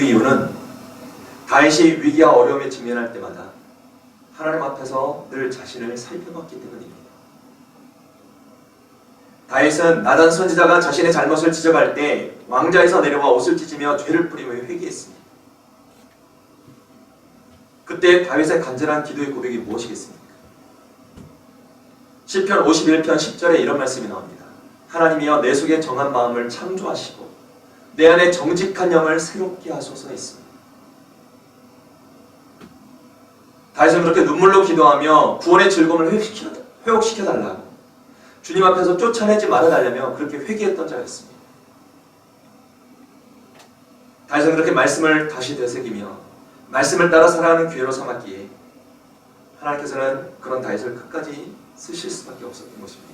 그 이유는 다윗이 위기와 어려움에 직면할 때마다 하나님 앞에서 늘 자신을 살펴봤기 때문입니다. 다윗은 나단 선지자가 자신의 잘못을 지적할 때 왕좌에서 내려와 옷을 찢으며 죄를 뿌리며 회개했습니다. 그때 다윗의 간절한 기도의 고백이 무엇이겠습니까? 시편 51편 10절에 이런 말씀이 나옵니다. 하나님이여 내 속에 정한 마음을 창조하시고 내 안에 정직한 영을 새롭게 하소서 했습니다. 다윗은 그렇게 눈물로 기도하며 구원의 즐거움을 회복시켜달라고 주님 앞에서 쫓아내지 말아달라며 그렇게 회개했던 자였습니다. 다윗은 그렇게 말씀을 다시 되새기며 말씀을 따라 살아가는 기회로 삼았기에 하나님께서는 그런 다윗을 끝까지 쓰실 수밖에 없었던 것입니다.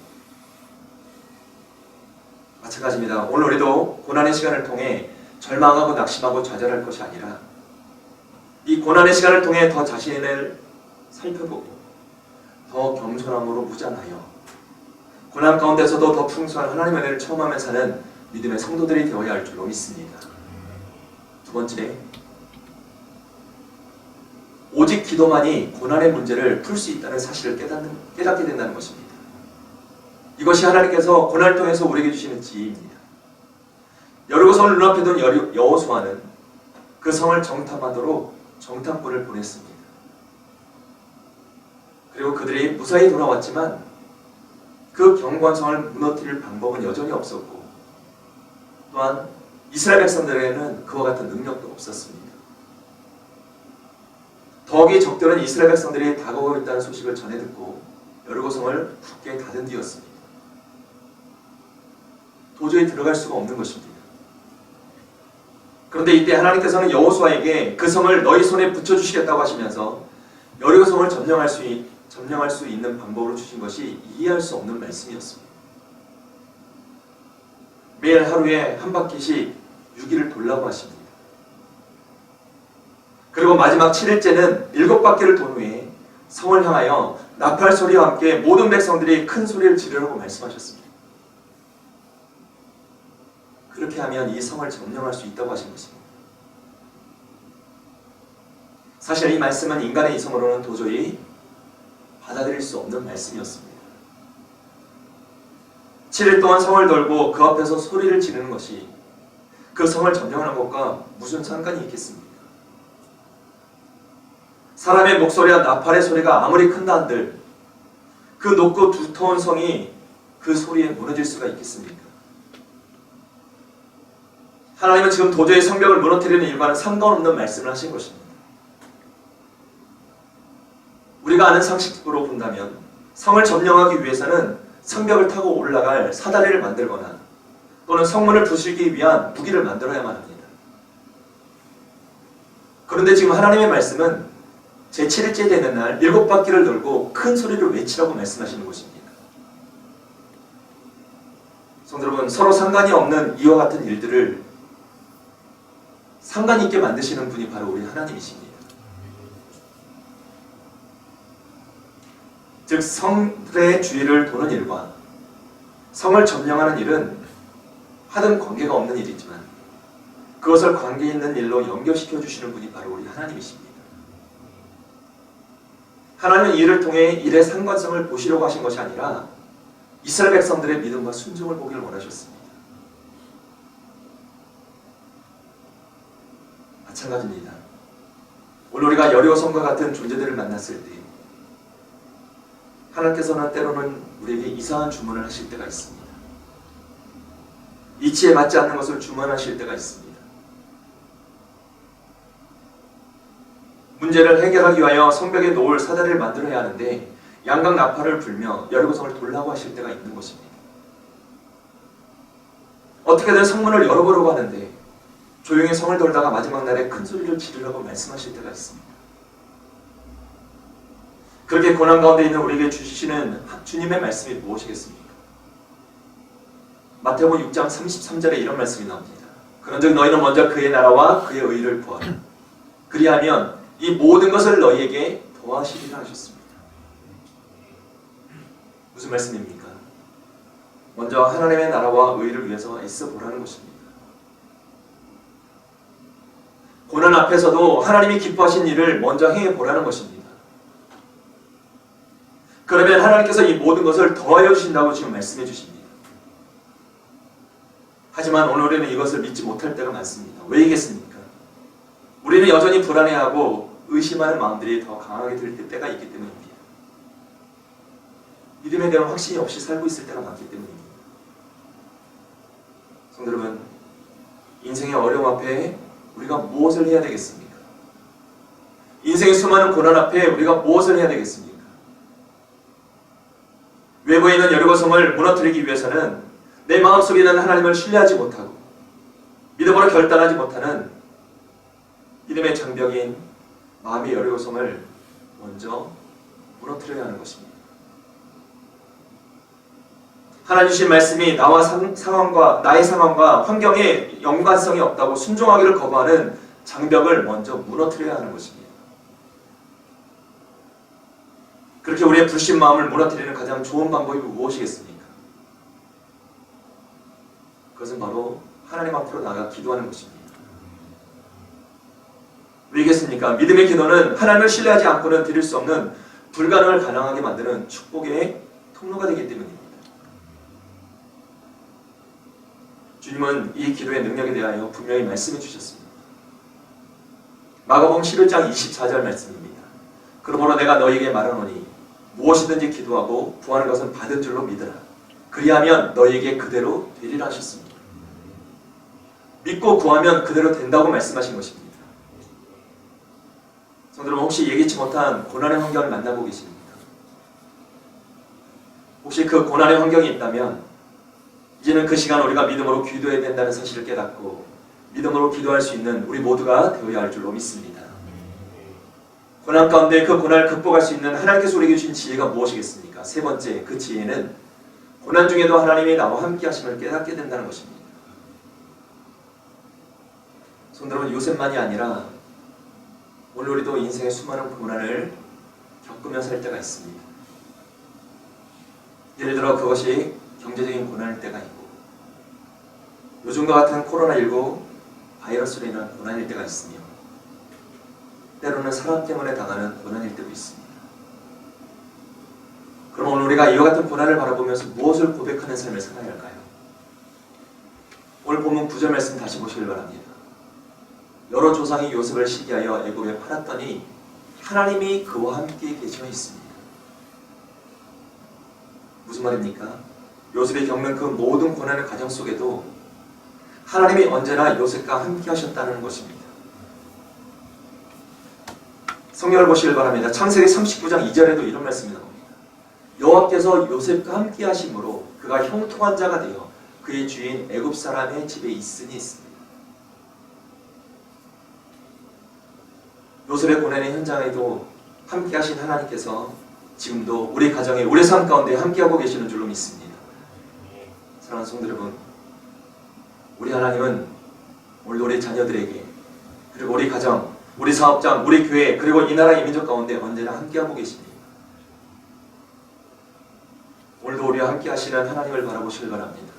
마찬가지입니다. 오늘 우리도 고난의 시간을 통해 절망하고 낙심하고 좌절할 것이 아니라 이 고난의 시간을 통해 더 자신을 살펴보고 더 겸손함으로 무장하여 고난 가운데서도 더 풍성한 하나님의 은혜를 체험하며 사는 믿음의 성도들이 되어야 할 줄로 믿습니다. 두 번째, 오직 기도만이 고난의 문제를 풀 수 있다는 사실을 깨닫게 된다는 것입니다. 이것이 하나님께서 고난을 통해서 우리에게 주시는 지혜입니다. 여리고 성을 눈앞에 둔 여호수아는 그 성을 정탐하도록 정탐꾼을 보냈습니다. 그리고 그들이 무사히 돌아왔지만 그 견고한 성을 무너뜨릴 방법은 여전히 없었고 또한 이스라엘 백성들에게는 그와 같은 능력도 없었습니다. 더욱이 적들은 이스라엘 백성들이 다가오고 있다는 소식을 전해 듣고 여리고 성을 굳게 닫은 뒤였습니다. 도저히 들어갈 수가 없는 것입니다. 그런데 이때 하나님께서는 여호수아에게 그 성을 너희 손에 붙여주시겠다고 하시면서 여리고 성을 점령할 수 있는 방법으로 주신 것이 이해할 수 없는 말씀이었습니다. 매일 하루에 한 바퀴씩 6일을 돌라고 하십니다. 그리고 마지막 7일째는 7바퀴를 돈 후에 성을 향하여 나팔 소리와 함께 모든 백성들이 큰 소리를 지르라고 말씀하셨습니다. 그렇게 하면 이 성을 점령할 수 있다고 하신 것입니다. 사실 이 말씀은 인간의 이성으로는 도저히 받아들일 수 없는 말씀이었습니다. 7일 동안 성을 돌고 그 앞에서 소리를 지르는 것이 그 성을 점령하는 것과 무슨 상관이 있겠습니까? 사람의 목소리와 나팔의 소리가 아무리 큰다 한들 그 높고 두터운 성이 그 소리에 무너질 수가 있겠습니까? 하나님은 지금 도저히 성벽을 무너뜨리는 일과는 상관없는 말씀을 하신 것입니다. 우리가 아는 상식으로 본다면 성을 점령하기 위해서는 성벽을 타고 올라갈 사다리를 만들거나 또는 성문을 부수기 위한 무기를 만들어야만 합니다. 그런데 지금 하나님의 말씀은 제7일째 되는 날 7바퀴를 돌고 큰 소리를 외치라고 말씀하시는 것입니다. 성도 여러분, 서로 상관이 없는 이와 같은 일들을 상관 있게 만드시는 분이 바로 우리 하나님이십니다. 즉 성들의 주위를 도는 일과 성을 점령하는 일은 하등 관계가 없는 일이지만 그것을 관계 있는 일로 연결시켜 주시는 분이 바로 우리 하나님이십니다. 하나님은 이 일을 통해 일의 상관성을 보시려고 하신 것이 아니라 이스라엘 백성들의 믿음과 순종을 보기를 원하셨습니다. 마찬가지입니다. 오늘 우리가 여리고 성과 같은 존재들을 만났을 때 하나님께서는 때로는 우리에게 이상한 주문을 하실 때가 있습니다. 이치에 맞지 않는 것을 주문하실 때가 있습니다. 문제를 해결하기 위하여 성벽에 놓을 사다리를 만들어야 하는데 양각 나팔을 불며 여리고성을 돌라고 하실 때가 있는 것입니다. 어떻게든 성문을 열어보려고 하는데 조용히 성을 돌다가 마지막 날에 큰 소리를 지르라고 말씀하실 때가 있습니다. 그렇게 고난 가운데 있는 우리에게 주시는 주님의 말씀이 무엇이겠습니까? 마태복음 6장 33절에 이런 말씀이 나옵니다. 그런즉 너희는 먼저 그의 나라와 그의 의를 구하라. 그리하면 이 모든 것을 너희에게 더하시리라 하셨습니다. 무슨 말씀입니까? 먼저 하나님의 나라와 의를 위해서 애써 보라는 것입니다. 고난 앞에서도 하나님이 기뻐하신 일을 먼저 행해보라는 것입니다. 그러면 하나님께서 이 모든 것을 더하여 주신다고 지금 말씀해 주십니다. 하지만 오늘은 이것을 믿지 못할 때가 많습니다. 왜이겠습니까? 우리는 여전히 불안해하고 의심하는 마음들이 더 강하게 들 때가 있기 때문입니다. 믿음에 대한 확신이 없이 살고 있을 때가 많기 때문입니다. 성도 여러분, 인생의 어려움 앞에 우리가 무엇을 해야 되겠습니까? 인생의 수많은 고난 앞에 우리가 무엇을 해야 되겠습니까? 외부에 있는 여리고성을 무너뜨리기 위해서는 내 마음속에 있는 하나님을 신뢰하지 못하고 믿음으로 결단하지 못하는 믿음의 장벽인 마음의 여리고성을 먼저 무너뜨려야 하는 것입니다. 하나님 주신 말씀이 나의 상황과 환경에 연관성이 없다고 순종하기를 거부하는 장벽을 먼저 무너뜨려야 하는 것입니다. 그렇게 우리의 불신 마음을 무너뜨리는 가장 좋은 방법이 무엇이겠습니까? 그것은 바로 하나님 앞으로 나가 기도하는 것입니다. 왜겠습니까? 믿음의 기도는 하나님을 신뢰하지 않고는 드릴 수 없는 불가능을 가능하게 만드는 축복의 통로가 되기 때문입니다. 주님은 이 기도의 능력에 대하여 분명히 말씀해 주셨습니다. 마가복음 11장 24절 말씀입니다. 그러므로 내가 너희에게 말하노니 무엇이든지 기도하고 구하는 것은 받은 줄로 믿으라. 그리하면 너희에게 그대로 되리라 하셨습니다. 믿고 구하면 그대로 된다고 말씀하신 것입니다. 성도 여러분, 혹시 예기치 못한 고난의 환경을 만나고 계십니까? 혹시 그 고난의 환경이 있다면 이제는 그 시간 우리가 믿음으로 기도해야 된다는 사실을 깨닫고 믿음으로 기도할 수 있는 우리 모두가 되어야 할 줄로 믿습니다. 고난 가운데 그 고난을 극복할 수 있는 하나님께서 우리에게 주신 지혜가 무엇이겠습니까? 세 번째, 그 지혜는 고난 중에도 하나님이 나와 함께 하심을 깨닫게 된다는 것입니다. 성도 여러분, 요셉만이 아니라 오늘 우리도 인생의 수많은 고난을 겪으며 살 때가 있습니다. 예를 들어 그것이 경제적인 고난일 때가 있고 요즘과 같은 코로나19 바이러스로 인한 고난일 때가 있으며 때로는 사람 때문에 당하는 고난일 때도 있습니다. 그럼 오늘 우리가 이와 같은 고난을 바라보면서 무엇을 고백하는 삶을 살아야 할까요? 오늘 본문 9절 말씀 다시 보시길 바랍니다. 여러 조상이 요셉을 시기하여 애굽에 팔았더니 하나님이 그와 함께 계셔 있습니다. 무슨 말입니까? 요셉이 겪는 그 모든 고난의 과정 속에도 하나님이 언제나 요셉과 함께 하셨다는 것입니다. 성경을 보시길 바랍니다. 창세기 39장 2절에도 이런 말씀이 나옵니다. 여호와께서 요셉과 함께 하심으로 그가 형통한 자가 되어 그의 주인 애굽 사람의 집에 있으니 있습니다. 요셉의 고난의 현장에도 함께 하신 하나님께서 지금도 우리 가정에 우리 삶 가운데 함께하고 계시는 줄로 믿습니다. 사랑하는 성도 여러분, 우리 하나님은 오늘 우리 자녀들에게 그리고 우리 가정, 우리 사업장, 우리 교회 그리고 이 나라의 민족 가운데 언제나 함께하고 계십니다. 오늘도 우리와 함께 하시는 하나님을 바라보시길 바랍니다.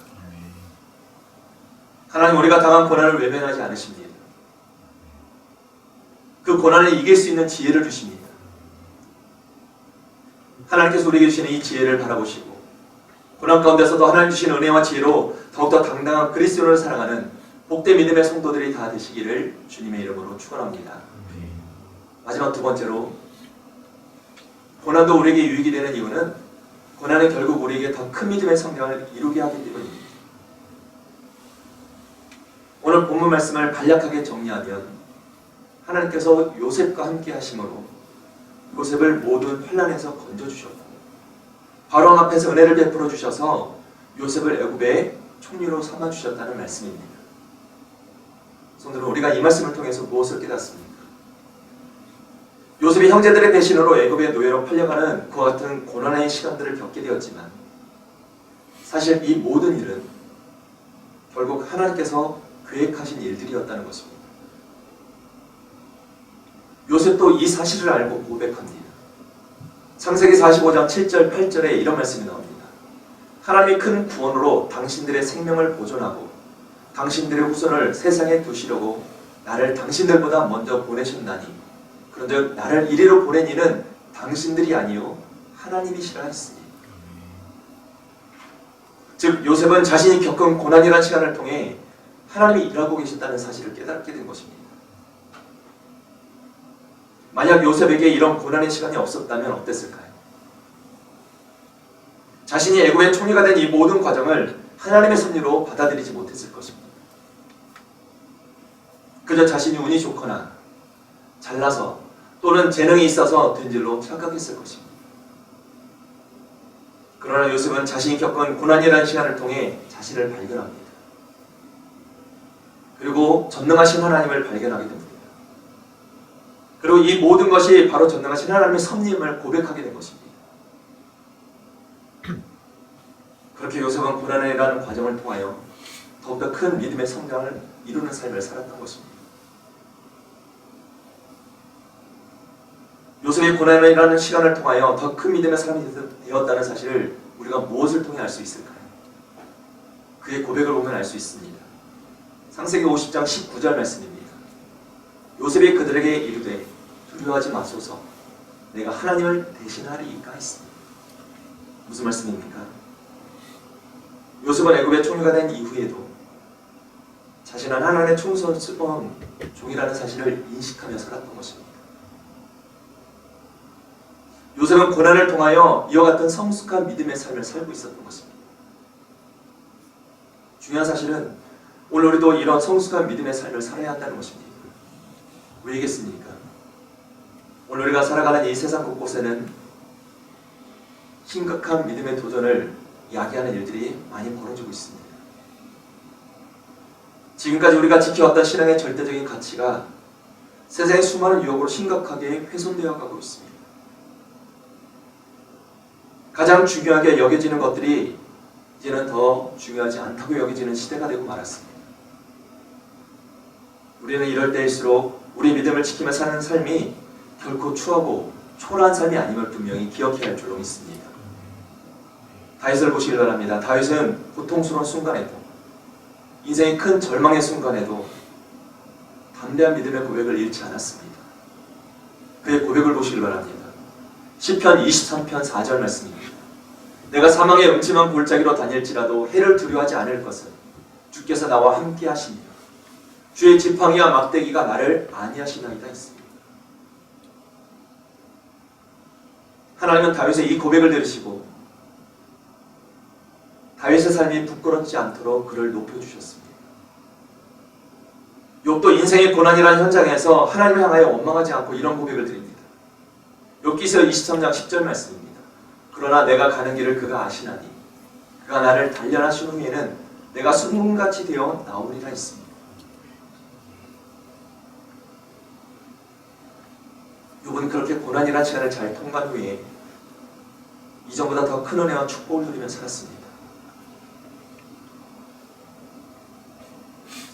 하나님, 우리가 당한 고난을 외면하지 않으십니다. 그 고난을 이길 수 있는 지혜를 주십니다. 하나님께서 우리에게 주시는 이 지혜를 바라보시고 고난 가운데서도 하나님 주신 은혜와 지혜로 더욱더 당당한 그리스도를 사랑하는 복된 믿음의 성도들이 다 되시기를 주님의 이름으로 축원합니다. 마지막 두 번째로, 고난도 우리에게 유익이 되는 이유는 고난은 결국 우리에게 더 큰 믿음의 성장을 이루게 하기 때문입니다. 오늘 본문 말씀을 간략하게 정리하면 하나님께서 요셉과 함께 하심으로 요셉을 모든 환난에서 건져주셨고 바로 앞에서 은혜를 베풀어 주셔서 요셉을 애굽의 총리로 삼아주셨다는 말씀입니다. 성도는 우리가 이 말씀을 통해서 무엇을 깨닫습니까? 요셉이 형제들의 배신으로 애굽의 노예로 팔려가는 그와 같은 고난의 시간들을 겪게 되었지만 사실 이 모든 일은 결국 하나님께서 계획하신 일들이었다는 것입니다. 요셉도 이 사실을 알고 고백합니다. 창세기 45장 7절 8절에 이런 말씀이 나옵니다. 하나님이 큰 구원으로 당신들의 생명을 보존하고 당신들의 후손을 세상에 두시려고 나를 당신들보다 먼저 보내셨나니 그런즉 나를 이리로 보낸 이는 당신들이 아니요 하나님이시라 했으니. 즉 요셉은 자신이 겪은 고난이라는 시간을 통해 하나님이 일하고 계신다는 사실을 깨닫게 된 것입니다. 만약 요셉에게 이런 고난의 시간이 없었다면 어땠을까요? 자신이 애굽의 총리가 된 이 모든 과정을 하나님의 섭리로 받아들이지 못했을 것입니다. 그저 자신이 운이 좋거나 잘나서 또는 재능이 있어서 된 줄로 착각했을 것입니다. 그러나 요셉은 자신이 겪은 고난이라는 시간을 통해 자신을 발견합니다. 그리고 전능하신 하나님을 발견하게 됩니다. 그리고 이 모든 것이 바로 전능하신 하나님의 섭리임을 고백하게 된 것입니다. 그렇게 요셉은 고난이라는 과정을 통하여 더욱더 큰 믿음의 성장을 이루는 삶을 살았던 것입니다. 요셉이 고난이라는 시간을 통하여 더 큰 믿음의 사람이 되었다는 사실을 우리가 무엇을 통해 알 수 있을까요? 그의 고백을 보면 알 수 있습니다. 창세기 50장 19절 말씀입니다. 요셉이 그들에게 이르되 두려워하지 마소서 내가 하나님을 대신하리이까 했습니다. 무슨 말씀입니까? 요셉은 애굽의 총리가 된 이후에도 자신은 하나님의 충성스러운 종이라는 사실을 인식하며 살았던 것입니다. 요셉은 고난을 통하여 이와 같은 성숙한 믿음의 삶을 살고 있었던 것입니다. 중요한 사실은 오늘 우리도 이런 성숙한 믿음의 삶을 살아야 한다는 것입니다. 왜겠습니까? 오늘 우리가 살아가는 이 세상 곳곳에는 심각한 믿음의 도전을 야기하는 일들이 많이 벌어지고 있습니다. 지금까지 우리가 지켜왔던 신앙의 절대적인 가치가 세상의 수많은 유혹으로 심각하게 훼손되어 가고 있습니다. 가장 중요하게 여겨지는 것들이 이제는 더 중요하지 않다고 여겨지는 시대가 되고 말았습니다. 우리는 이럴 때일수록 우리 믿음을 지키며 사는 삶이 결코 추하고 초라한 삶이 아님을 분명히 기억해야 할 줄로 믿습니다. 다윗을 보시길 바랍니다. 다윗은 고통스러운 순간에도 인생의 큰 절망의 순간에도 담대한 믿음의 고백을 잃지 않았습니다. 그의 고백을 보시길 바랍니다. 시편 23편 4절 말씀입니다. 내가 사망의 음침한 골짜기로 다닐지라도 해를 두려워하지 않을 것은 주께서 나와 함께 하시니라. 주의 지팡이와 막대기가 나를 안위하시나이다 했습니다. 하나님은 다윗의 이 고백을 들으시고 다윗의 삶이 부끄럽지 않도록 그를 높여주셨습니다. 욥도 인생의 고난이라는 현장에서 하나님을 향하여 원망하지 않고 이런 고백을 드립니다. 욥기서 23장 10절 말씀입니다. 그러나 내가 가는 길을 그가 아시나니 그가 나를 단련하신 후에는 내가 순금같이 되어 나오리라 했습니다. 욥은 그렇게 고난이라는 시간을 잘 통과한 후에 이전보다 더 큰 은혜와 축복을 누리며 살았습니다.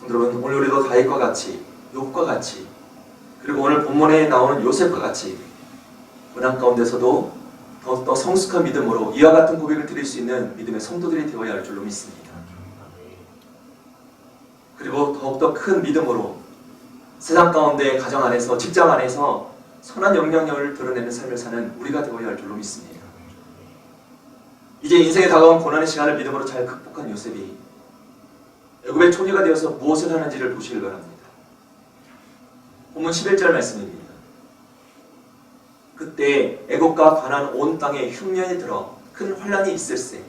여러분, 오늘 우리도 다윗과 같이, 욥과 같이, 그리고 오늘 본문에 나오는 요셉과 같이 고난 가운데서도 더욱더 성숙한 믿음으로 이와 같은 고백을 드릴 수 있는 믿음의 성도들이 되어야 할 줄로 믿습니다. 그리고 더욱더 큰 믿음으로 세상 가운데 가정 안에서 직장 안에서 선한 영향력을 드러내는 삶을 사는 우리가 되어야 할 줄로 믿습니다. 이제 인생에 다가온 고난의 시간을 믿음으로 잘 극복한 요셉이 애굽의 총리가 되어서 무엇을 하는지를 보시길 바랍니다. 본문 11절 말씀입니다. 그때 애굽과 가나안 온 땅에 흉년이 들어 큰 환란이 있을세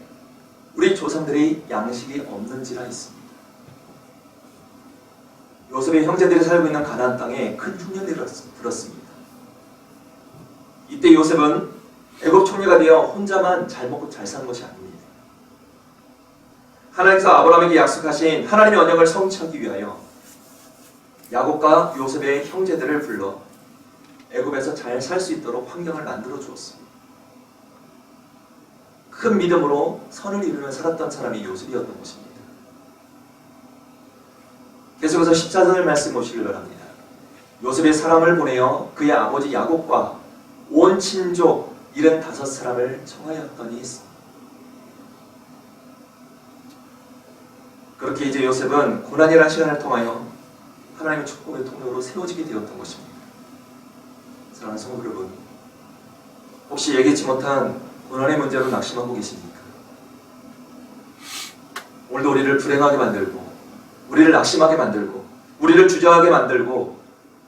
우리 조상들이 양식이 없는지라 했습니다. 요셉의 형제들이 살고 있는 가나안 땅에 큰 흉년이 들었습니다. 이때 요셉은 애굽 총리가 되어 혼자만 잘 먹고 잘 사는 것이 아닙니다. 하나님께서 아브라함에게 약속하신 하나님의 언약을 성취하기 위하여 야곱과 요셉의 형제들을 불러 애굽에서 잘 살 수 있도록 환경을 만들어 주었습니다. 큰 믿음으로 선을 이루며 살았던 사람이 요셉이었던 것입니다. 계속해서 14절 말씀 보시길 바랍니다. 요셉이 사람을 보내어 그의 아버지 야곱과 온 친족 75사람을 청하였더니 했습니다. 그렇게 이제 요셉은 고난이라는 시간을 통하여 하나님의 축복의 통로로 세워지게 되었던 것입니다. 사랑하는 성도 여러분, 혹시 예기치 못한 고난의 문제로 낙심하고 계십니까? 오늘도 우리를 불행하게 만들고, 우리를 낙심하게 만들고, 우리를 주저하게 만들고,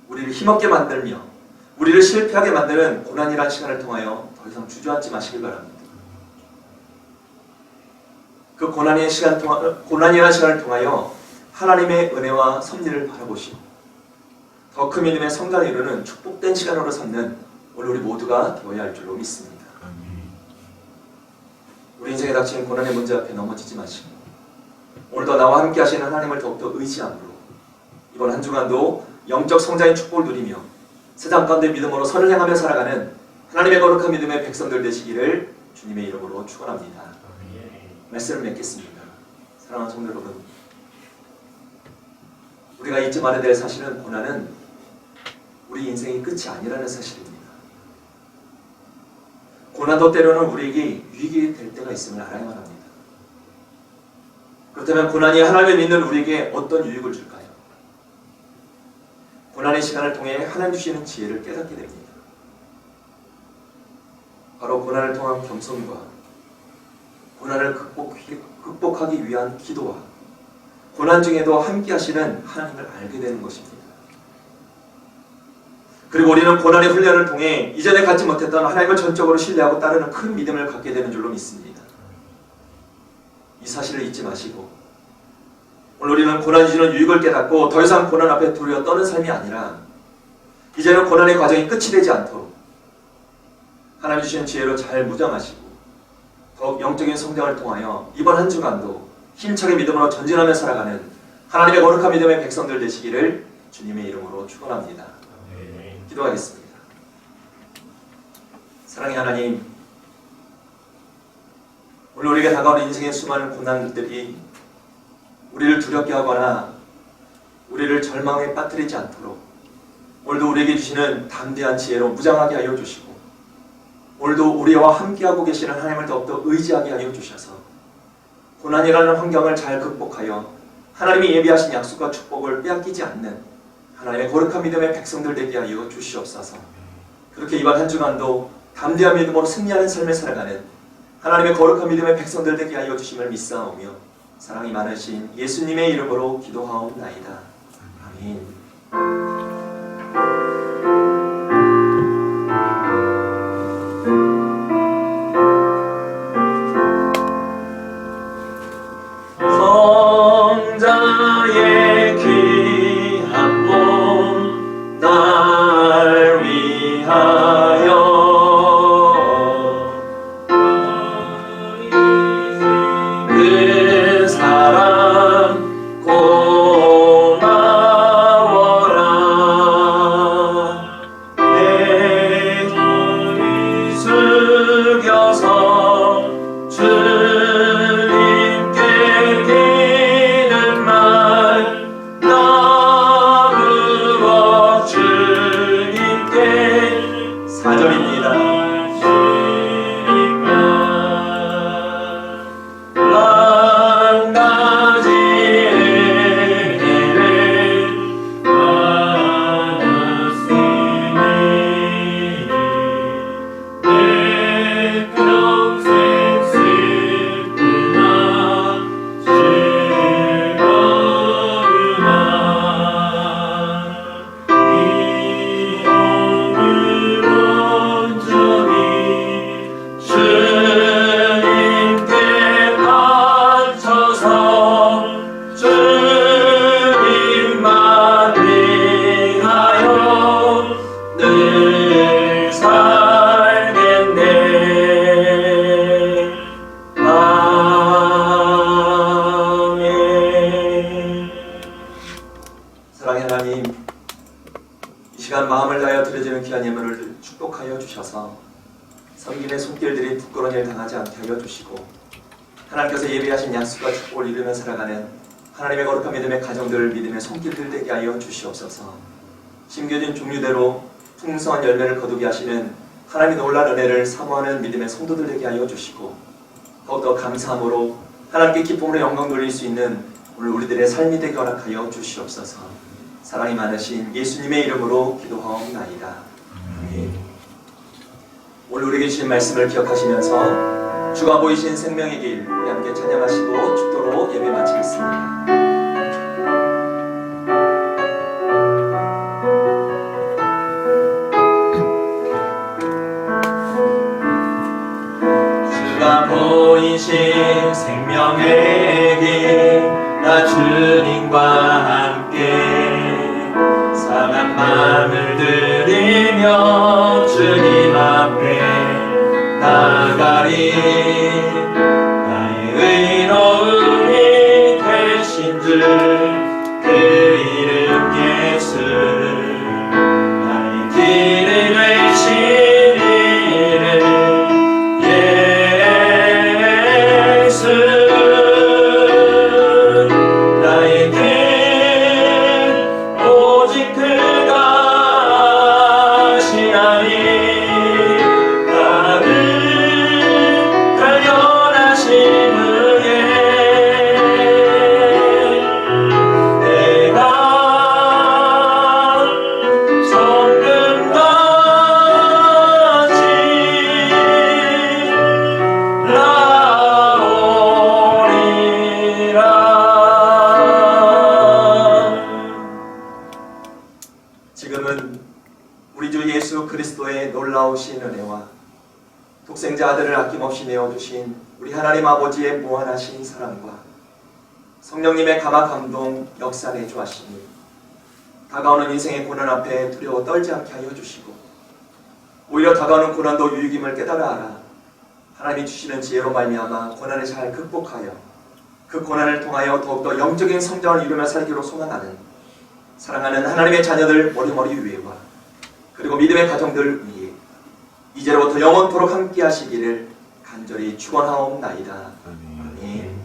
우리를 힘없게 만들며, 우리를 실패하게 만드는 고난이라는 시간을 통하여 더 이상 주저앉지 마시길 바랍니다. 그 고난이라는 시간을 통하여 하나님의 은혜와 섭리를 바라보시고 더 큰 믿음의 성장을 이루는 축복된 시간으로 삼는 오늘 우리 모두가 되어야 할 줄로 믿습니다. 우리 인생에 닥친 고난의 문제 앞에 넘어지지 마시고 오늘도 나와 함께 하시는 하나님을 더욱더 의지함으로 이번 한 주간도 영적 성장의 축복을 누리며 세상 가운데 믿음으로 선을 행하며 살아가는 하나님의 거룩한 믿음의 백성들 되시기를 주님의 이름으로 축원합니다. 말씀을 맺겠습니다. 사랑하는 성도 여러분, 우리가 잊지 말아야 될 사실은 고난은 우리 인생의 끝이 아니라는 사실입니다. 고난도 때로는 우리에게 유익이 될 때가 있음을 알아야만 합니다. 그렇다면 고난이 하나님을 믿는 우리에게 어떤 유익을 줄까요? 고난의 시간을 통해 하나님 주시는 지혜를 깨닫게 됩니다. 바로 고난을 통한 겸손과 고난을 극복하기 위한 기도와 고난 중에도 함께 하시는 하나님을 알게 되는 것입니다. 그리고 우리는 고난의 훈련을 통해 이전에 갖지 못했던 하나님을 전적으로 신뢰하고 따르는 큰 믿음을 갖게 되는 줄로 믿습니다. 이 사실을 잊지 마시고 오늘 우리는 고난이 주는 유익을 깨닫고 더 이상 고난 앞에 두려워 떠는 삶이 아니라 이제는 고난의 과정이 끝이 되지 않도록 하나님 주시는 지혜로 잘 무장하시고 더욱 영적인 성장을 통하여 이번 한 주간도 힘차게 믿음으로 전진하며 살아가는 하나님의 거룩한 믿음의 백성들 되시기를 주님의 이름으로 축원합니다. 기도하겠습니다. 사랑의 하나님, 오늘 우리에게 다가오는 인생의 수많은 고난들이 우리를 두렵게 하거나 우리를 절망에 빠뜨리지 않도록 오늘도 우리에게 주시는 담대한 지혜로 무장하게 하여 주시고 오늘도 우리와 함께하고 계시는 하나님을 더욱더 의지하게 하여 주셔서 고난이라는 환경을 잘 극복하여 하나님이 예비하신 약속과 축복을 빼앗기지 않는 하나님의 거룩한 믿음의 백성들 되게 하여 주시옵소서. 그렇게 이번 한 주간도 담대한 믿음으로 승리하는 삶을 살아가는 하나님의 거룩한 믿음의 백성들 되게 하여 주심을 믿사오며 사랑이 많으신 예수님의 이름으로 기도하옵나이다. 아멘. 성자의 귀한 몸 날 위하여 그 사랑 고마워라 내 숙여서 축복하여 주셔서 섬김의 손길들이 부끄러운 일 당하지 않게 하여 주시고 하나님께서 예비하신 약속과 축복을 이루며 살아가는 하나님의 거룩한 믿음의 가정들 믿음의 손길들 되게 하여 주시옵소서. 심겨진 종류대로 풍성한 열매를 거두게 하시는 하나님의 놀라운 은혜를 사모하는 믿음의 성도들 되게 하여 주시고 더욱더 감사함으로 하나님께 기쁨으로 영광 돌릴 수 있는 오늘 우리들의 삶이 되게 허락하여 주시옵소서. 사랑이 많으신 예수님의 이름으로 기도하옵나이다. 아멘. 오늘 우리에게 주신 말씀을 기억하시면서 주가 보이신 생명의 길 우리 함께 찬양하시고 축도로 예배 마치겠습니다. 주가 보이신 생명의 길 나 주님과 함께 상한 마음을 들이며 주님 앞에 나가리. 나의 의로움이 되신 줄 그 이름 예수. 나의 길이 되신 이름 예수. 나의 길 오직 그가 시하니. 나를 발견하신 후에 내가 성금같이 나오리라. 지금은 우리 주 예수 그리스도의 놀라우신 은혜와 독생자 아들을 아낌없이 내어주신 우리 하나님 아버지의 무한하신 사랑과 성령님의 감화 감동 역사 내주하시니 다가오는 인생의 고난 앞에 두려워 떨지 않게 하여 주시고 오히려 다가오는 고난도 유익임을 깨달아 알아 하나님이 주시는 지혜로 말미암아 고난을 잘 극복하여 그 고난을 통하여 더욱더 영적인 성장을 이루며 살기로 소망하는 사랑하는 하나님의 자녀들 머리머리 위에와 그리고 믿음의 가정들 위에 이제로부터 영원토록 함께 하시기를 간절히 축원하옵나이다. 아멘.